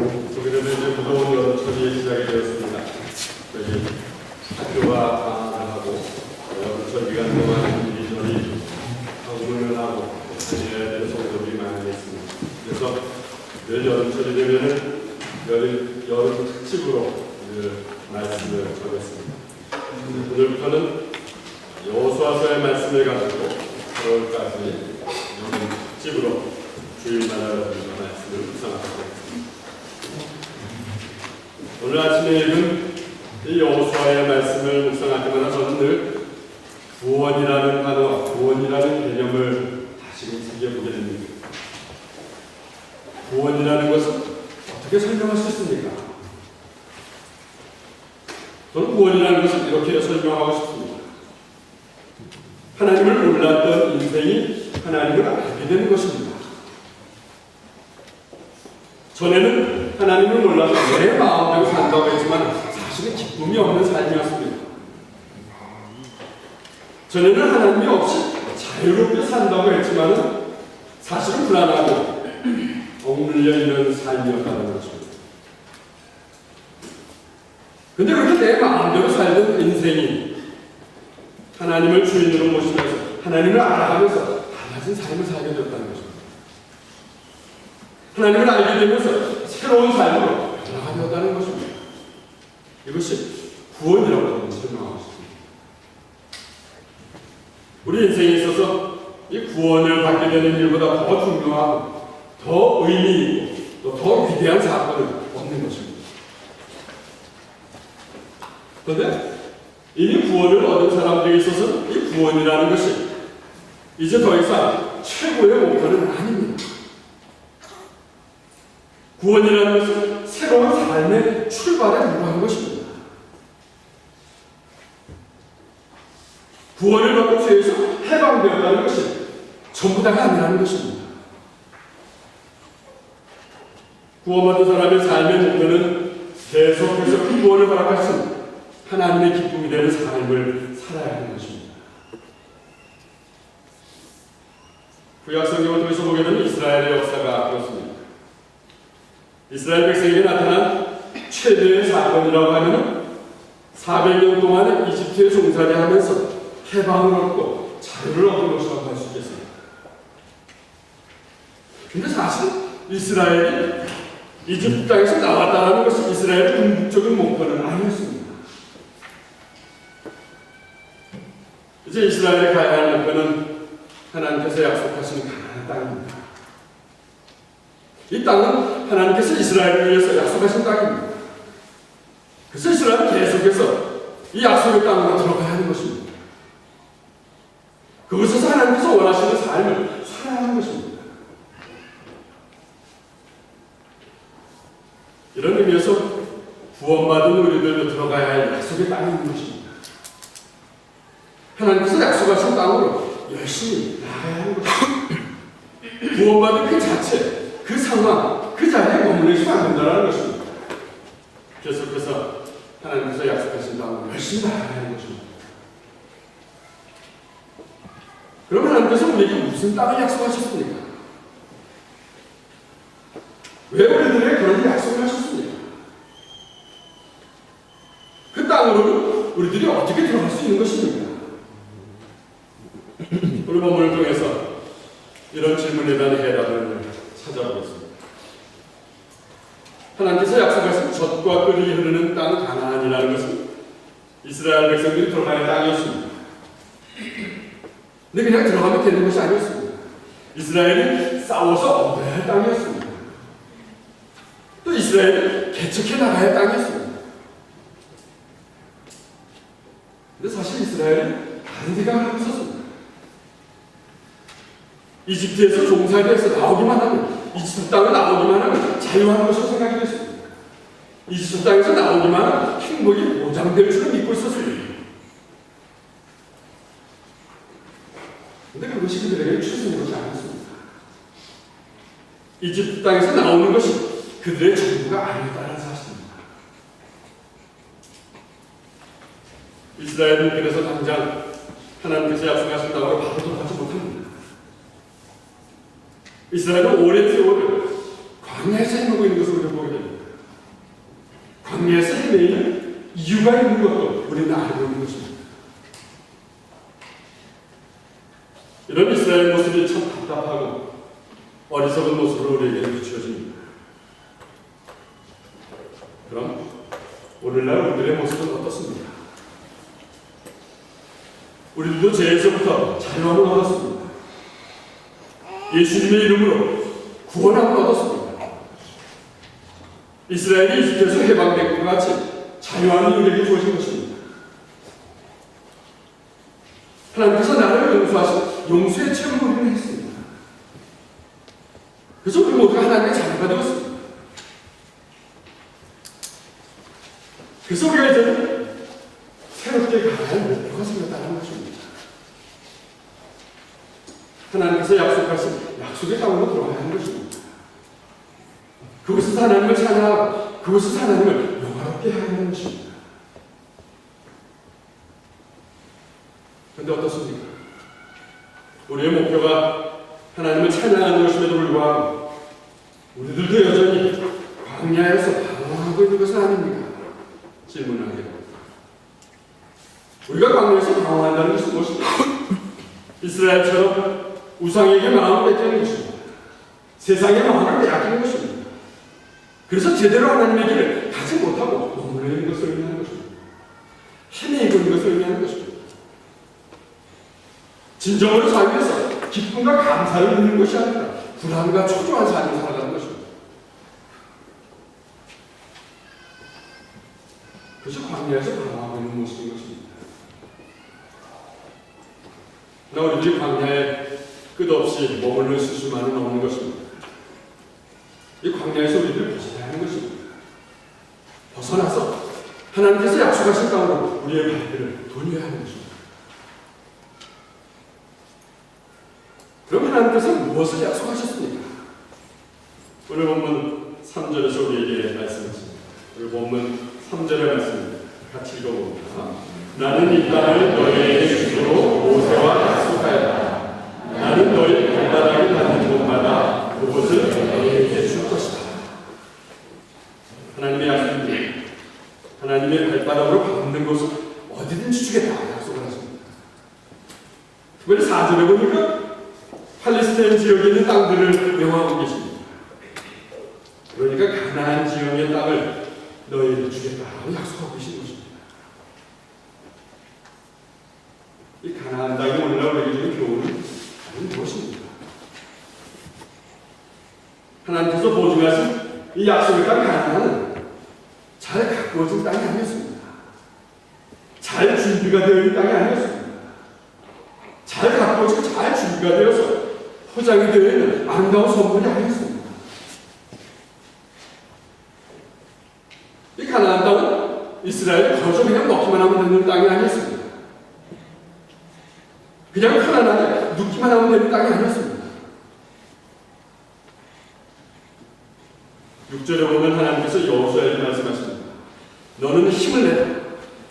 그러면 이제 무더운 여름철이 시작이 되었습니다. 저희 학교가 방학을 하고 여름철 기간 동안 이리저리 방문을 하고 다녀야 될 성도들이 많이 있습니다. 그래서 늘 여름철이 되면은 여름 특집으로 말씀을 전했습니다. 오늘부터는 여호수아서의 말씀을 가지고 8월까지 여름 특집으로 주일마다 말씀을 묵상하도록 하겠습니다. 오늘 아침에 읽은 이 여호수아의 말씀을 묵상할 때마다 저는 늘 구원이라는 단어, 구원이라는 개념을 다시금 새겨보게 됩니다. 구원이라는 것은 어떻게 설명할 수 있습니까? 저는 구원이라는 것을 이렇게 설명하고 싶습니다. 하나님을 몰랐던 인생이 하나님을 알게 되는 것입니다. 전에는 하나님을 몰라서 내 마음대로 산다고 했지만 사실은 기쁨이 없는 삶이었습니다. 전에는 하나님이 없이 자유롭게 산다고 했지만 사실은 불안하고 억눌려 있는 삶이었다는 것입니다. 근데 그렇게 내 마음대로 살던 인생이 하나님을 주인으로 모시면서 하나님을 알아가면서 달라진 삶을 살게 되었다는 것입니다. 하나님을 알게 되면서 새로운 삶으로 변화가 되었다는 것입니다. 이것이 구원이라고 설명하고 싶습니다. 우리 인생에 있어서 이 구원을 받게 되는 일보다 더 중요하고 더 의미 있고 또 더 위대한 사건은 없는 것입니다. 그런데 이미 구원을 얻은 사람들에게 있어서 이 구원이라는 것이 이제 더 이상 최고의 목표는 아닙니다. 구원이라는 것은 새로운 삶의 출발에 불과한 것입니다. 구원을 받고 죄에서 해방되었다는 것이 전부 다가 아니라는 것입니다. 구원받은 사람의 삶의 목표는 계속해서 그 구원을 허락하신 하나님의 기쁨이 되는 삶을 살아야 하는 것입니다. 구약 성경을 통해서 보게 되면 이스라엘의 역사가 그렇습니다. 이스라엘 백성에게 나타난 최대의 사건이라고 하면 400년 동안 이집트에 종살이하면서 해방을 얻고 자유를 얻은 것이라고 할 수 있겠습니다. 그런데 사실 이스라엘이 이집트 땅에서 나왔다는 것이 이스라엘의 궁극적인 목표는 아니었습니다. 이제 이스라엘이 가야 할 목표는 하나님께서 약속하신 가나안 땅입니다. 이 땅은 하나님께서 이스라엘을 위해서 약속하신 땅입니다. 그래서 이스라엘은 계속해서 이 약속의 땅으로 들어가야 하는 것입니다. 그곳에서 하나님께서 원하시는 삶을 살아야 하는 것입니다. 이런 의미에서 구원받은 우리들도 들어가야 할 약속의 땅이 있는 것입니다. 하나님께서 약속하신 땅으로 열심히 나가야 하는 것입니다. 구원받은 그 자체, 그 상황, 그 자리에 머물러 있으면 안 된다는 것입니다. 계속해서 하나님께서 약속하신 땅으로 열심히 나가야 하는 것입니다. 그럼 하나님께서 우리에게 무슨 땅을 약속하셨습니까? 왜 우리들에게 그런 약속을 하셨습니까? 그 땅으로는 우리들이 어떻게 들어갈 수 있는 것입니까? 오늘 본문을 통해서 이런 질문에 대한 해답을 찾아보겠습니다. 하나님께서 약속하신 젖과 꿀이 흐르는 땅 가나안이라는 것은 이스라엘 백성들이 들어가야 할 땅이었습니다. 근데 그냥 들어가면 되는 것이 아니었습니다. 이스라엘이 싸워서 얻어야 할 땅이었습니다. 또 이스라엘이 개척해 나가야 할 땅이었습니다. 근데 사실 이스라엘이 다른 생각을 하고 있었습니다. 이집트에서 종살이에서 나오기만 하면, 이집트 땅에 나오기만 하면 자유하는 것으로 생각이 됐습니다. 이집트 땅에서 나오기만 하면 행복이 보장될 줄을 믿고 있었습니다. 근데 그것이 그들에게 최선인 것이 아니었습니다. 이집트 땅에서 나오는 것이 그들의 전부가 아니었다는 사실입니다. 이스라엘은 그래서 당장 하나님께서 약속하신 땅으로 바로 돌아가지 못합니다. 이스라엘은 오랜 세월을 광야에서 행하고 있는 것을 우리가 보게 됩니다. 이런 이스라엘 모습이 참 답답하고 어리석은 모습으로 우리에게 비추어집니다. 그럼 오늘날 우리들의 모습은 어떻습니까? 우리들도 죄에서부터 자유함을 얻었습니다. 예수님의 이름으로 구원함을 얻었습니다. 이스라엘이 이집트에서 해방된 것 같이 자유함이 우리에게 주어진 것입니다. 하나님께서 나를 용서하신 용서의 체험을 우리는 했습니다. 그래서 우리 모두가 하나님의 자녀가 되었습니다. 그래서 우리가 이제는 새롭게 가야 할 목표가 생겼다는 것입니다. 하나님께서 약속하신 약속의 땅으로 들어가야 하는 것입니다. 그곳에서 하나님을 찬양하고 그곳에서 하나님을 영화롭게 해야 하는 것입니다. 그런데 어떻습니까? 우리의 목표가 하나님을 찬양하는 것임에도 불구하고 우리들도 여전히 광야에서 방황하고 있는 것은 아닙니까? 질문하게 됩니다. 우리가 광야에서 방황한다는 것은 무엇입니까? 이스라엘처럼 우상에게 마음을 뺏기는 것입니다. 세상의 마음을 빼앗기는 것입니다. 그래서 제대로 하나님의 길을 가지 못하고 머물러 있는 것을 의미하는 것입니다. 헤매고 있는 것을 의미하는 것입니다. 진정으로 살면서 기쁨과 감사를 누리는 것이 아니라 불안과 초조한 삶을 살아가는 것입니다. 그래서 광야에서 방황하고 있는 모습인 것입니다. 그러나 우리들이 광야에 끝없이 머물러 있을 수만은 없는 것입니다. 이 광야에서 우리들을 벗어나야 하는 것입니다. 벗어나서 하나님께서 약속하신 땅으로 우리의 발길을 돌려야 하는 것입니다. 그럼 하나님께서 무엇을 약속하셨습니까? 오늘 본문 3절에서 우리에게 말씀하십니다. 오늘 본문 3절의 말씀입니다. 같이 읽어봅니다. 나는 이 땅을 너희에게 주기로 모세와 약속하였다. 나는 너희 발바닥이 닿는 곳마다 그곳을 너희에게 줄 것이다. 하나님의 약속입니다. 하나님의 발바닥으로 밟는 곳을 어디든지 주겠다 약속을 하십니다. 특별히 4절에 보니까 팔레스타인 지역에 있는 땅들을 명하고 계십니다. 그러니까 가나안 지역의 땅을 너희에게 주겠다라고 약속하고 계신 것입니다. 이 가나안 땅이 오늘날 우리에게 주는 교훈은 무엇입니까? 하나님께서 보증하신 이 약속의 땅 가나안은 잘 가꾸어진 땅이 아니었습니다. 잘 준비가 되어 있는 땅이 아니었습니다. 잘 가꾸어지고 잘 준비가 되어서 포장이 되어 있는 아름다운 선물이 아니었습니다. 이 가나안 땅은 이스라엘이 거저 그냥 먹기만 하면 되는 땅이 아니었습니다. 그냥 편안하게 눕기만 하면 되는 땅이 아니었습니다. 6절에 보면 하나님께서 여호수아에게 말씀하십니다. 너는 힘을 내라,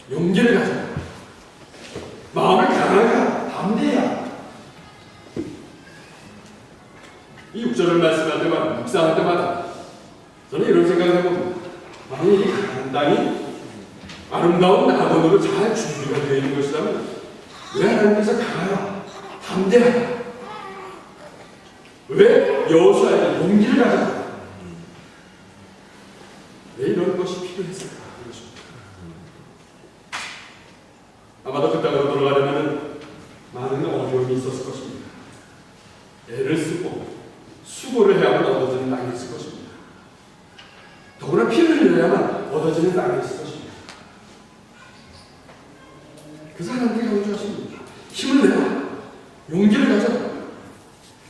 용기를 가져라, 마음을 강하게 하라, 담대해야. 이 6절을 말씀할 때마다, 묵상할 때마다 저는 이런 생각을 해봅니다. 만약 이 가나안 땅이 아름다운 낙원으로 잘 준비가 되어 있는 것이라면 왜 하나님께서 강하라, 담대하라, 왜 여호수아에게 용기를 가져라, 왜 이런 것이 필요했을까? 아마도 그 땅으로 돌아가려면 많은 어려움이 있었을 것입니다. 애를 쓰고 수고를 해야만 얻어지는 땅이 있을 것입니다. 더구나 피를 흘려야만 얻어지는 땅이 있을 것입니다. 그래서 하나님께 강조하십니다. 힘을 내라, 용기를 가져라,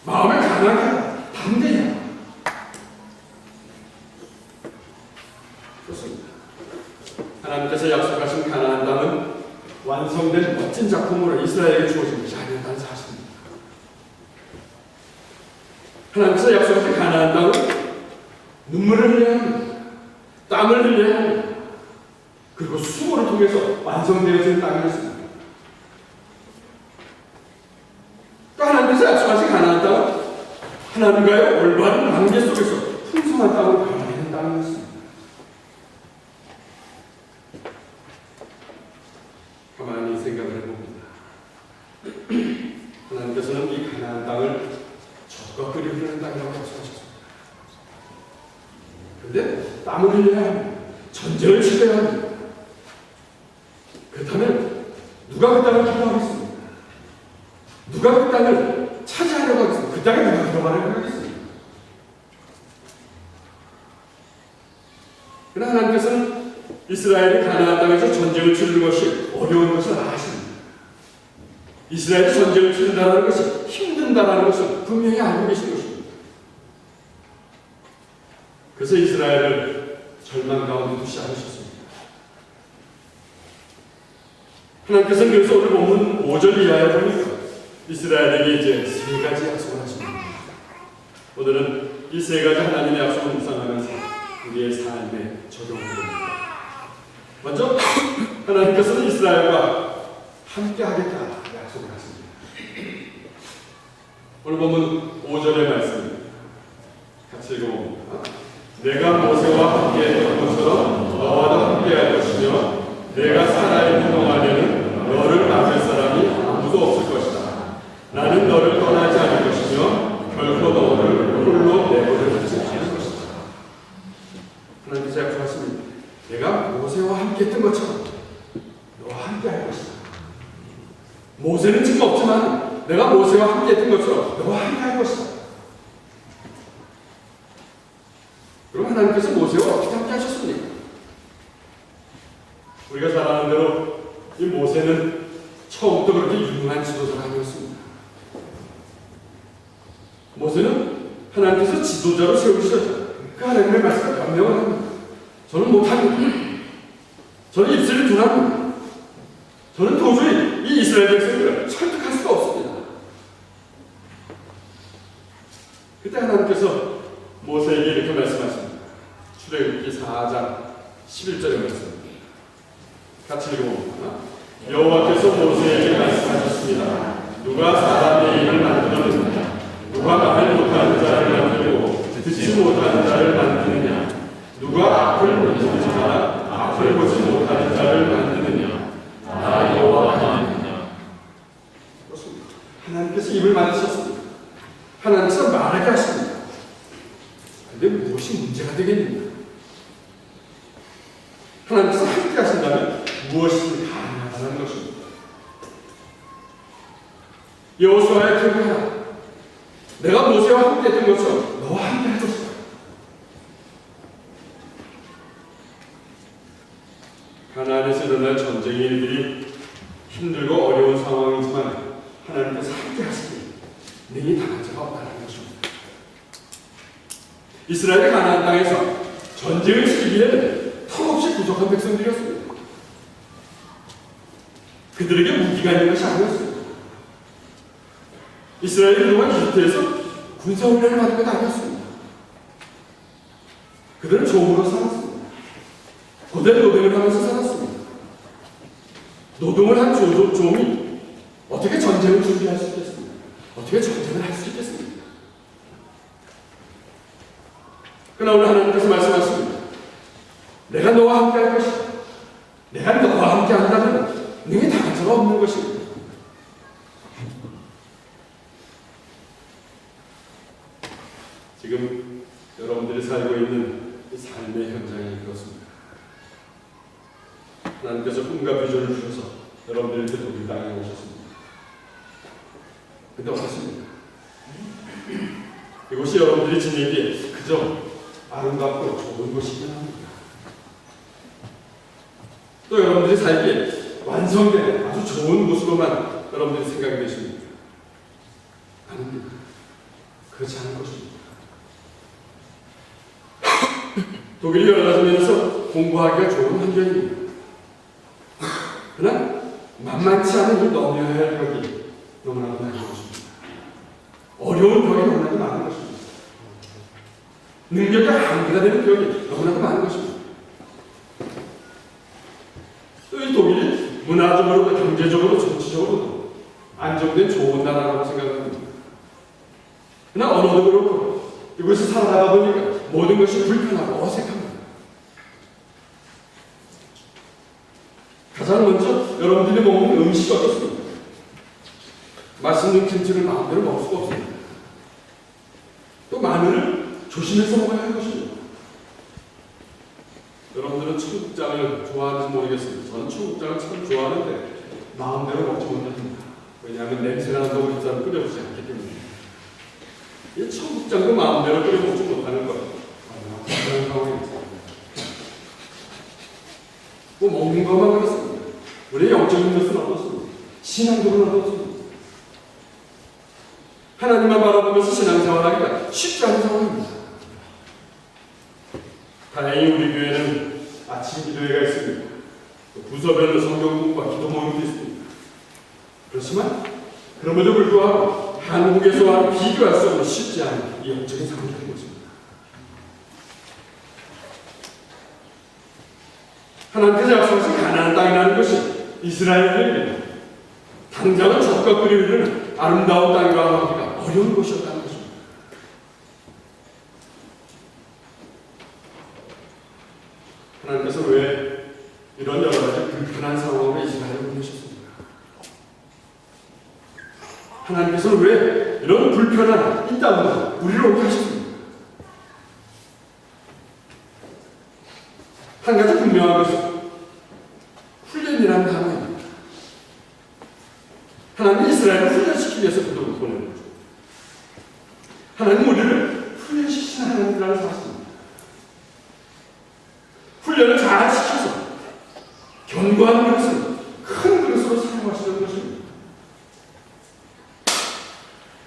마음을 강하게 하라, 담대히 하라. 그렇습니다. 하나님께서 약속하신 가나안 땅은 완성된 멋진 작품으로 이스라엘에게 주어진 것이 아니었다는 사실입니다. 하나님께서 약속하신 가나안 땅은 눈물을 흘려야 합니다. 땀을 흘려야 합니다. 그리고 수고를 통해서 완성되어진 땅이었습니다. 또 하나님께서 약속하신 가나안 땅은 하나님과의 올바른 관계 속에서 풍성한 땅으로 변화되는 땅이었습니다. 가만히 생각을 해봅니다. 하나님께서는 이 가나안 땅을 젖과 꿀이 흐르는 땅이라고 약속하셨습니다. 그런데 땀을 흘려야 합니다. 전쟁을 치러야 합니다. 그렇다면 누가 그 땅을 기도하겠습니까? 누가 그 땅을 차지하려고 하겠습니까? 그 땅에 누가 들어가려고 하겠습니까? 그러나 하나님께서는 이스라엘이 가나안 땅에서 전쟁을 치르는 것이 어려운 것을 아십니다. 이스라엘이 전쟁을 치른다는 것이 힘든다는 것을 분명히 알고 계신 것입니다. 그래서 이스라엘을 절망 가운데 두지 않으셨습니다. 하나님께서는 그래서 오늘 본문 5절 이하에 보니까 이스라엘에게 이제 세 가지 약속을 하십니다. 오늘은 이 세 가지 하나님의 약속을 묵상하면서 우리의 삶에 적용합니다. 먼저 하나님께서는 이스라엘과 함께 하겠다 약속을 하십니다. 오늘 본문 5절의 말씀입니다. 같이 읽어봅니다. 내가 모세와 함께 했던 것처럼 너와도 함께 할 것이며 내가 살아있는 동안에는 너를 막을 사람이 아무도 없을 것이다. 나는 너를 떠나지 않을 것이며 결코 너를 홀로 내버려두지 않을 것이다. 하나님께서 약속하십니다. 내가 모세와 함께 했던 것처럼 너와 함께 할 것이다. 모세는 지금 없지만 내가 모세와 함께 했던 것처럼 너와 함께 할 것이다. 그럼 하나님께서 모세와 어떻게 함께 하셨습니까? 우리가 잘 아는 대로 이 모세는 처음부터 그렇게 유능한 지도자가 아니었습니다. 모세는 하나님께서 지도자로 세우시셨죠. 그 하나님의 말씀을 변명을 합니다. 저는 못합니다. 저는 입술이 둔합니다. 저는 도저히 이 이스라엘 백성들을 설득할 수가 없습니다. 그때 하나님께서 모세에게 이렇게 말씀하십니다. 출애굽기 4장 11절의 말씀입니다. 같이 읽어봅니다. 여호와께서 모세에게 말씀하셨습니다. 누가 사람의 입을 만들었느냐? 누가 말을 못하는 자를 만들고 듣지 못하는 자를 만드느냐? 누가 앞을 보지 마라 앞을 보지 못하는 자를 만드느냐? 나 여호와가 아니느냐? 그렇습니다. 하나님께서 입을 만드셨습니다. 하나님께서 말하게 하십니다. 그런데 무엇이 문제가 되겠느냐? 하나님께서 함께 하신다면 무엇이든 가능하다는 것입니다. 여호수아의 표현이라 내가 모세와 함께 했던 것처럼 너와 함께 할 것이다. 가나안에서 일어날 전쟁의 일들이 힘들고 어려운 상황이지만 하나님께서 함께 하시니 능히 당한 자가 없다는 것입니다. 이스라엘이 가나안 땅에서 전쟁을 치르기에는 턱없이 부족한 백성들이었습니다. 그들에게 무기가 있는 것이 아니었습니다. 이스라엘이 그동안 이집트에서 군사훈련을 받은 것도 아니었습니다. 그들은 종으로 살았습니다. 고된 노동을 하면서 살았습니다. 노동을 한 종이 어떻게 전쟁을 준비할 수 있겠습니까? 어떻게 전쟁을 할 수 있겠습니까? 그러나 오늘 하나님께서 말씀하십니다. 내가 너와 함께 할 것이다. 내가 너와 함께 한다면 능히 당할 자가 없는 것입니다. 지금 여러분들이 살고 있는 이 삶의 현장이 그렇습니다. 하나님께서 꿈과 비전을 주셔서 여러분들에게 독일 땅에 오셨습니다. 근데 어떻습니까? 이곳이 여러분들이 지내기에 그저 아름답고 좋은 곳이긴 합니다. 또 여러분들이 살기에 완성된 아주 좋은 곳으로만 여러분들이 생각이 되십니까? 아닙니다. 그렇지 않은 것입니다. 독일이 열어지면서 공부하기가 좋은 환경입니다. 그러나 만만치 않은 이 넘어야 할 벽이 너무나도 많은 것입니다. 어려운 벽이 너무나도 많은 것입니다. 능력이 한계가 되는 벽이 너무나도 많은 것입니다. 또 이 독일이 문화적으로, 경제적으로, 정치적으로 안정된 좋은 나라라고 생각합니다. 그러나 언어도 그렇고 이곳에 살아가다 보니까 모든 것이 불편하고 어색합니다. 가장 먼저 여러분들이 먹는 음식이 어떻습니까? 맛있는 김치를 마음대로 먹을 수가 없습니다. 또 마늘을 조심해서 먹어야 할 것입니다. 여러분들은 청국장을 좋아하는지 모르겠습니다. 저는 청국장을 참 좋아하는데 마음대로 먹지 못합니다. 왜냐하면 냄새가 난다고 일단 끓여보지 않기 때문에. 이 청국장도 마음대로 끓여 먹지 못하는 것. 그런 상황입니다. 뭐 먹는 것만 그렇습니다. 우리의 영적인 것은 어떻습니까? 신앙적으로는 어떻습니까? 하나님만 바라보면서 신앙생활하기가 쉽지 않은 상황입니다. 다행히 우리 교회는 아침 기도회가 있습니다. 부서별로 성경 공부와 기도 모임도 있습니다. 그렇지만 그럼에도 불구하고 한국에서와 비교할 수 없는 쉽지 않은 이 영적인 상황이 되는 것입니다. 하나님께서 약속하신 가나안 땅이라는 것이 이스라엘에게 당장은 젖과 꿀이 흐르는 아름다운 땅이라고 하기가 어려운 곳이었다는 것입니다. 하나님께서 왜 이런 여러 가지 불편한 상황에 이스라엘을 보내셨습니까? 하나님께서 왜 이런 불편한 이 땅으로 우리를 오게 하셨습니까? 한 가지 분명한 것은 훈련이라는 단어입니다. 하나님이 이스라엘을 훈련시키기 위해서 그들을 보내는 거죠. 하나님 우리를 훈련시키는 하나님이라는 사실입니다. 훈련을 잘 시켜서 견고한 그릇을 큰 그릇으로 사용하시는 것입니다.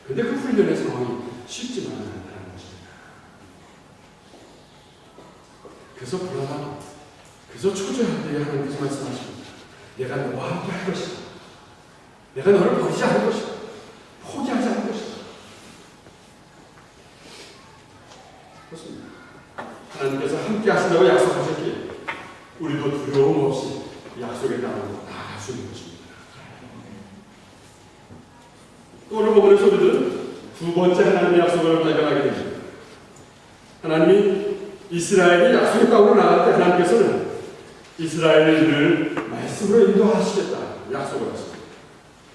그런데 그 훈련의 상황이 쉽지만은 않다는 것입니다. 그래서 불안하고 그래서 초조할 때에 하나님께서 말씀하십니다. 내가 너와 함께 할 것이다. 내가 너를 버리지 않을 것이다. 포기하지 않을 것이다. 그렇습니다. 하나님께서 함께 하신다고 약속하셨기에 우리도 두려움 없이 약속에 따르고 나아갈 수 있는 것입니다. 또 오늘 본문의 소리들은 두 번째 하나님의 약속을 발견하게 됩니다. 하나님이 이스라엘이 약속의 땅으로 나갈 때 하나님께서는 이스라엘을 말씀으로 인도하시겠다 약속을 하십니다.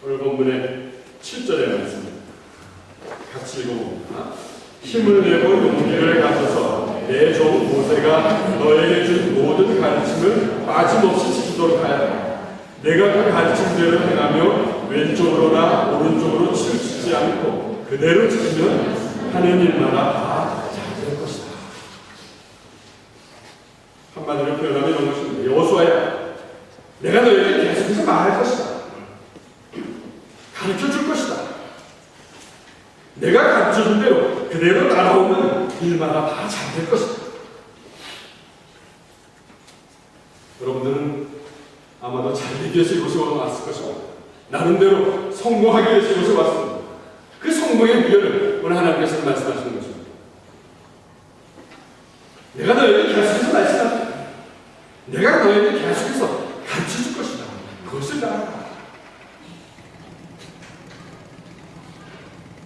오늘 본문의 7절의 말씀입니다. 같이 읽어봅니다. 힘을 내고 용기를 가져서 내 종 모세가 너에게 준 모든 가르침을 빠짐없이 지키도록 하여라. 내가 그 가르침대로 행하며 왼쪽으로나 오른쪽으로 치우치지 않고 그대로 지키면 하는 일마다 다 잘 될 것이다. 한마디로 표현하면 이런 것입니다. 여호수아야, 내가 너에게 계속해서 말할 것이다. 가르쳐줄 것이다. 내가 가르쳐준 대로 그대로 따라오면 일마다 다 잘 될 것이다. 여러분들은 아마도 잘 되기 위해서 이곳에 왔을 것입니다. 나름대로 성공하기 위해서 이곳에 왔습니다. 그 성공의 비결을 오늘 하나님께서 말씀하시는 것입니다. 내가 너에게 계속해서 말씀한다. 내가 너에게 계속해서 가르쳐줄 것이다. 그것을 따라라.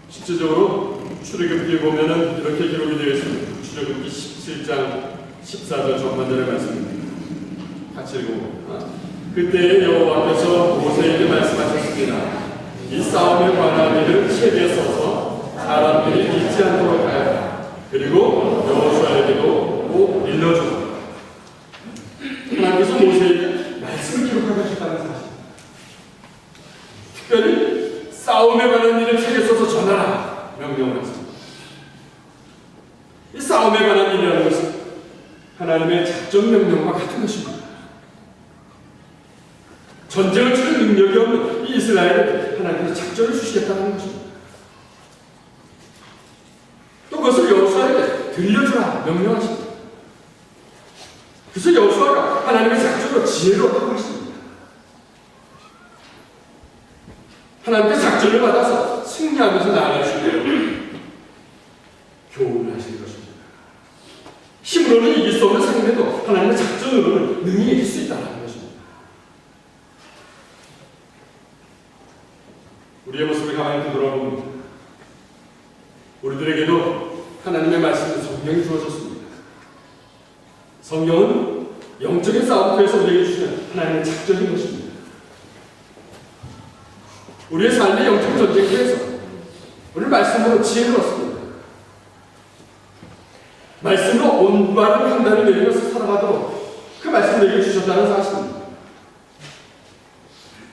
실제적으로 출애굽기에 보면은 이렇게 기록이 되어 있습니다. 출애굽기 17장 14절 전반절의 말씀입니다. 같이 읽어봅니다. 그때 여호와께서 모세에게 말씀하셨습니다. 이 싸움에 관한 일을 책에 써서 사람들이 잊지 않도록 하여라. 그리고 여호수아에게도 꼭 일러주라. 하나님께서 모세에게 말씀을 기록하고 싶다는 사실. 특별히 싸움에 관한 일을 책에 써서 전하라 명령을 했습니다. 이 싸움에 관한 일이라는 것은 하나님의 작전 명령과 같은 것입니다. 전쟁을 치를 능력이 없는 이 이스라엘에 하나님께서 작전을 주시겠다는 것입니다. 또 그것을 여호수아에게 들려주라 명령하십니다. 그래서 여호수아가 하나님의 작전으로 지혜를 얻고 있습니다. 하나님께 작전을 받아서 승리하면서 나아갈 수 있도록 교훈을 하시는 것입니다. 힘으로는 이길 수 없는 상대도 하나님의 작전으로는 능히 이길 수 있다는 것입니다. 우리의 모습을 가만히 되돌아봅니다. 우리들에게도 하나님의 말씀은 성경이 주어졌습니다. 성경은 영적인 싸움터에서 우리에게 주시는 하나님의 작전인 것입니다. 우리의 삶의 영적 전쟁에서 오늘 말씀으로 지혜를 얻습니다. 말씀으로 온바른 판단을 내리면서 살아가도록 그 말씀을 내게 주셨다는 사실입니다.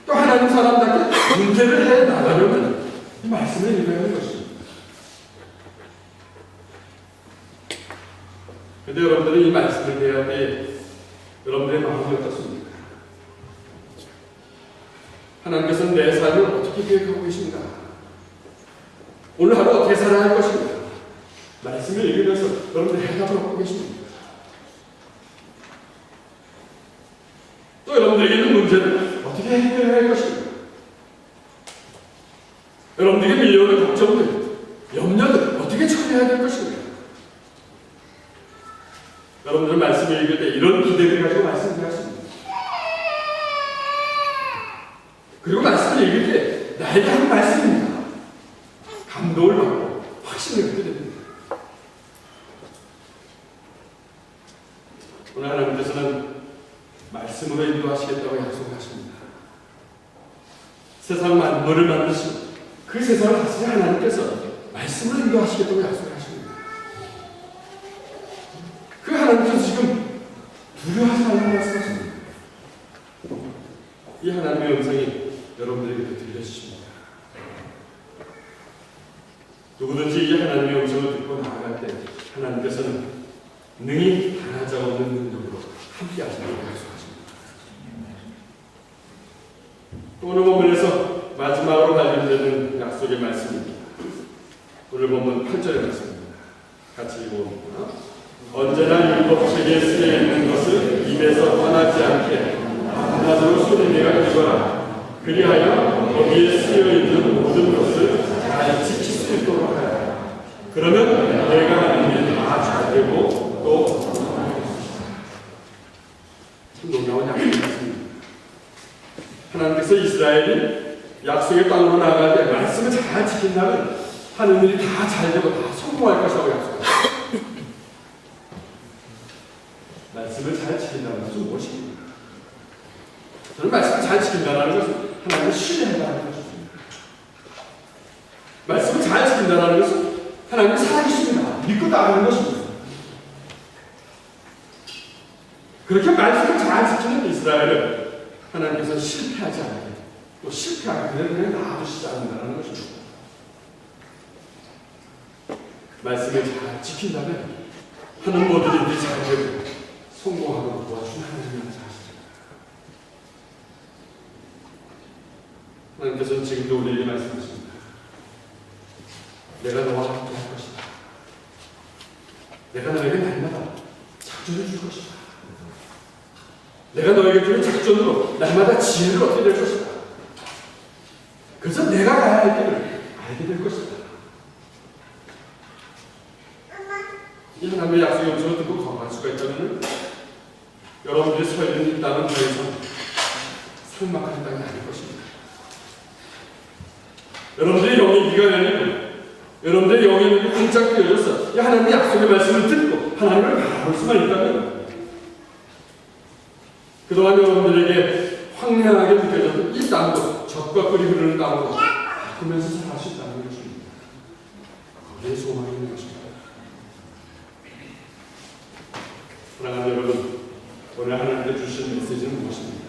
또 하나님 사람답게 문제를 해 나가려면 이 말씀을 읽어야 하는 것입니다. 그런데 여러분들은 이 말씀을 대할 때 여러분들의 마음이 어떻습니까? 하나님께서는 내 삶을 어떻게 계획하고 계십니까? 오늘 하루 어떻게 살아야 할 것입니까? 말씀을 읽으면서 여러분들 해답을 얻고 계십니다. 또 여러분들에게 있는 문제를 어떻게 해결해야 할 것입니까? 여러분들에게 밀려오는 걱정들, 염려들 어떻게 처리해야 될 것입니까? 여러분들 말씀을 읽을 때 이런 기대를 가지고 말씀을 하십니다. 그리고 말씀을 읽을 때 나에게 한 말씀입니다. 감동을 받고 확신을 갖게 됩니다. 오늘 하나님께서는 말씀으로 인도하시겠다고 약속하십니다. 세상 만물을 만드시고 그 세상을 다스리는 하나님께서 말씀으로 인도하시겠다고 약속하십니다. 그 하나님께서 지금 두려워하지 말라고 말씀하십니다. 이 하나님의 음성이 여러분들에게 들려주십니다. 누구든지 이 하나님의 음성을 듣고 나아갈 때 하나님께서는 능히 하나자 없는 능력으로 함께 하신다고 약속하십니다. 오늘 본문에서 마지막으로 발견되는 약속의 말씀입니다. 오늘 본문 8절의 말씀입니다. 같이 읽어봅니다. 언제나 율법책에 쓰여 있는 것을 입에서 떠나지 않게 한마디로 손에내가 읽어라. 그리하여 거기에 쓰여 있는 모든 것을 잘 지킬 수 있도록 하라. 그러면 내가 하는 일이 다 잘 되고 또 참 놀라운 약속이었습니다. 하나님께서 이스라엘이 약속의 땅으로 나아갈 때 말씀을 잘 지킨다면 하는 일이 다 잘 되고 다 성공할 것이라고 약속합니다. 말씀을 잘 지킨다는 것은 무엇입니까? 저는 말씀을 잘 지킨다는 것은 하나님을 신뢰한다는 것입니다. 말씀을 잘 지킨다는 것은 하나님을 살아계십니다. 믿고 따르는 것입니다. 그렇게 말씀을 잘 지키는 이스라엘을 하나님께서 실패하지 않게 또 실패하게 그냥 놔두시지 않는다는 것입니다. 말씀을 잘 지킨다면 하는 모든 일이 잘 되고 성공하고 도와주는 하나님의 사실입니다. 하나님께서는 지금도 우리에게 말씀하십니다. 내가 너와 함께 할 것이다. 내가 너에게 날마다 작전을 줄 것이다. 내가 너에게 주는 작전으로 날마다 지혜를 얻게 될 것이다. 그래서 내가 가야 할 길을 알게 될 것이다. 이 하나님의 약속의 음성을 듣고 거부할 수가 있다면 여러분들이 서 있는 이 땅은 더 이상 삭막한 땅이 아닐 것입니다. 여러분들의 영의 귀가 열리고 여러분들의 영의 눈이 활짝 뜨여져서 이 하나님의 약속의 말씀을 듣고 하나님을 바라볼 수만 있다면 그동안 여러분들에게 황량하게 느껴졌던 이 땅도 젖과 꿀이 흐르는 땅으로 바꾸면서 살아갈 수 있다는 것입니다. 거기에 소망이 있는 것입니다. 사랑하는 여러분, 오늘 하나님께 주신 메시지는 무엇입니까?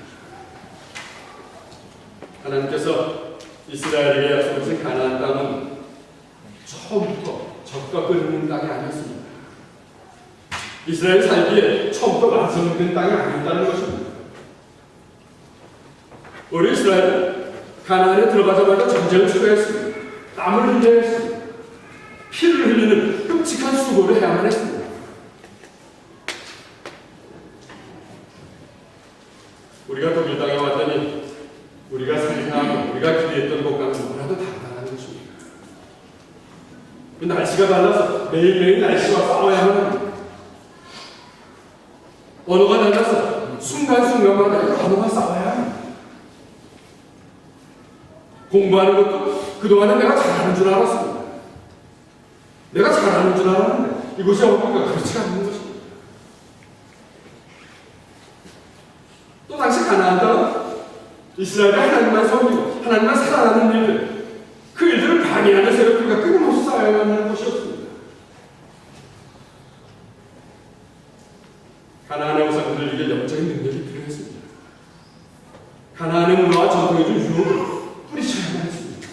하나님께서 이스라엘에게 약속하신 가나안 땅은 처음부터 젖과 꿀이 흐르는 땅이 아니었습니다. 이스라엘 살기에 처음부터 완성된 땅이 아니었다는 것입니다. 우리 이스라엘은 가나안에 들어가자마자 전쟁을 치러했습니다. 땀을 흘려야 했습니다. 피를 흘리는 끔찍한 수고를 해야만 했습니다. 우리가 독일 땅에 왔더니 우리가 생각하고 우리가 기대했던 것과는 너무나도 다르다는 것입니다. 그 날씨가 달라서 매일매일 날씨와 싸워야만 합니다. 언어가 달라서 순간순간마다 언어가 싸워야 합니다. 공부하는 것도 그동안에 내가 잘하는 줄 알았습니다. 내가 잘하는 줄 알았는데 이것이 어디가 그렇지 않는 것입니다. 또 당시 가나안 땅은 이스라엘이 하나님만 섬기고 하나님을 사랑하는 일들, 그 일들을 방해하는 세력들과 끊임없이 싸워야만 하는 것이었습니다. 가나안의 우상들을 이길 영적인 능력이 필요했습니다. 가나안의 문화와 전통에 준 유혹을 뿌리쳐야만 했습니다.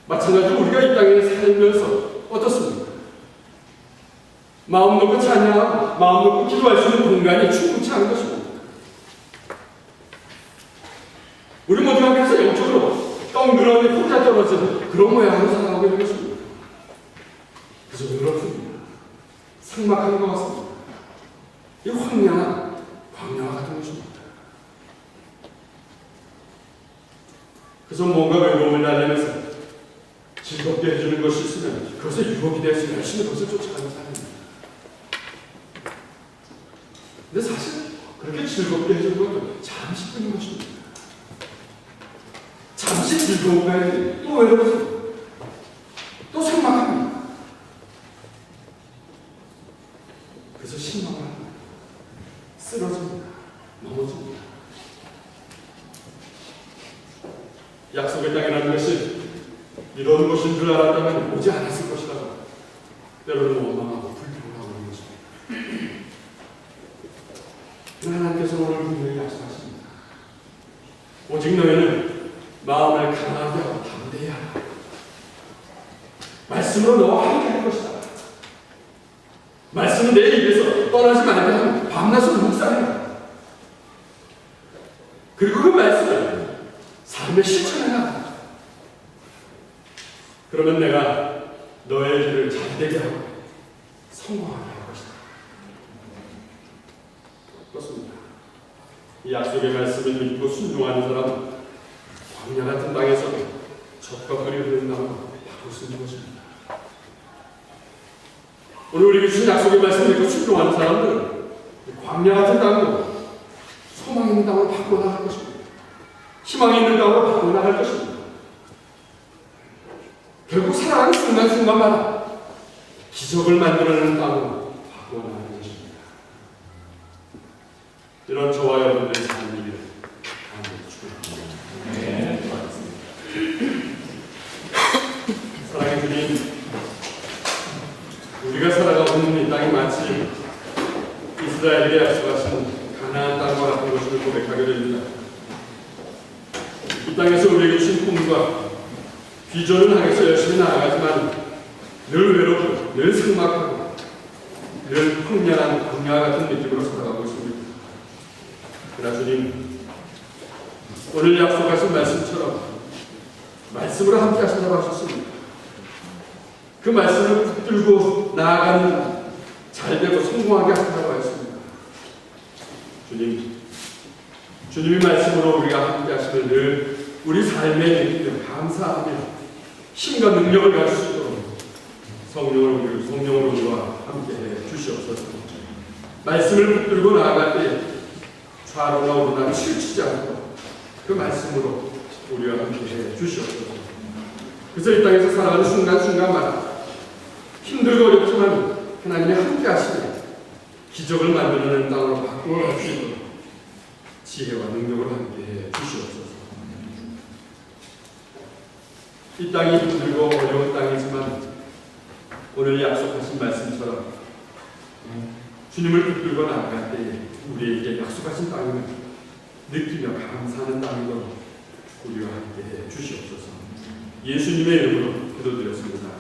마찬가지로 우리가 이 땅에 살면서 어떻습니까? 마음 놓고 찬양하고 마음 놓고 기도할 수 있는 공간이 충분치 않은 것입니다. 우리 모두가 그래서 영적으로 덩그러니 혼자 떨어지는 그런 모양으로 살아가고 있는 것입니다. 그저 그렇습니다. 삭막한 것 같습니다. 이 광야와 같은 것입니다. 그래서 뭔가 외로움을 날리면서 즐겁게 해주는 것이 있으면 그것에 유혹이 되어서 열심히 그것을 쫓아가는 사람입니다. 근데 사실 그렇게 즐겁게 해주는 것도 잠시 뿐인 것입니다. 잠시 즐거운 거에 또 외로워집니다. 또 삭막합니다. 그래서 실망을 합니다. 쓰러집니다. 넘어집니다. 약속의 땅이라는 것이 이런 것인 줄 알았다면 오지 않았을 것이라고 때로는 원망하고 불평하고 있는 것입니다. 하나님께서 오늘 분명히 약속하십니다. 오직 너희는 마음을 강하게 하고 담대히 하라. 말씀으로 너와 함께 할 것이다. 말씀은 내 입에서 떠나지 말게 하고 밤낮으로 묵상해라. 그리고 그 말씀을 삶에 실천해라. 그러면 내가 너의 길을 잘되게 하고 성공하게 할 것이다. 그렇습니다. 이 약속의 말씀을 믿고 순종하는 사람은 광야 같은 땅에서 젖과 꿀이 흐르는 땅으로 바꿀 수 있는 것입니다. 오늘 우리에게 주신 약속의 말씀을 믿고 순종하는 사람들은 광야 같은 땅으로 소망 있는 땅으로 바꿔나갈 것입니다. 희망이 있는 땅으로 바꿔나갈 것입니다. 결국 살아가는 순간순간마다 기적을 만들어내는 땅으로 바꿔나가는 것입니다. 이런 저와 여러분들의 삶이기를 하나님 축복합니다. 사랑의 주님, 우리가 살아가고 있는 이 땅이 마치 이스라엘에게 약속하신 가나안 땅과 같은 것을 고백하게 됩니다. 이 땅에서 우리에게 주신 꿈과 비전을 향해서 열심히 나아가지만 늘 외롭고 늘 삭막하고 늘 황량한 광야 같은 느낌으로 살아가고 있습니다. 그러나 주님, 오늘 약속하신 말씀처럼 말씀으로 함께 하신다고 하셨습니다. 그 말씀을 붙들고 나아가는 잘되고 성공하게 하신다고 하셨습니다. 주님, 주님의 말씀으로 우리가 함께 하시면 늘 우리 삶에 느끼며 감사하며 힘과 능력을 가질 수 있도록 성령으로 우리와 함께 해 주시옵소서. 말씀을 붙들고 나아갈 때 좌로나 우로나 치우치지 않고 그 말씀으로 우리와 함께 해 주시옵소서. 그래서 이 땅에서 살아가는 순간순간마다 힘들고 어렵지만 하나님이 함께 하시며 기적을 만들어내는 땅으로 바꾸어 갈 수 있도록 지혜와 능력을 함께 해 주시옵소서. 이 땅이 힘들고 어려운 땅이지만 오늘 약속하신 말씀처럼 주님을 붙들고 나아갈 때에 우리에게 약속하신 땅을 느끼며 감사하는 땅으로 우리와 함께 해 주시옵소서. 예수님의 이름으로 기도드렸습니다.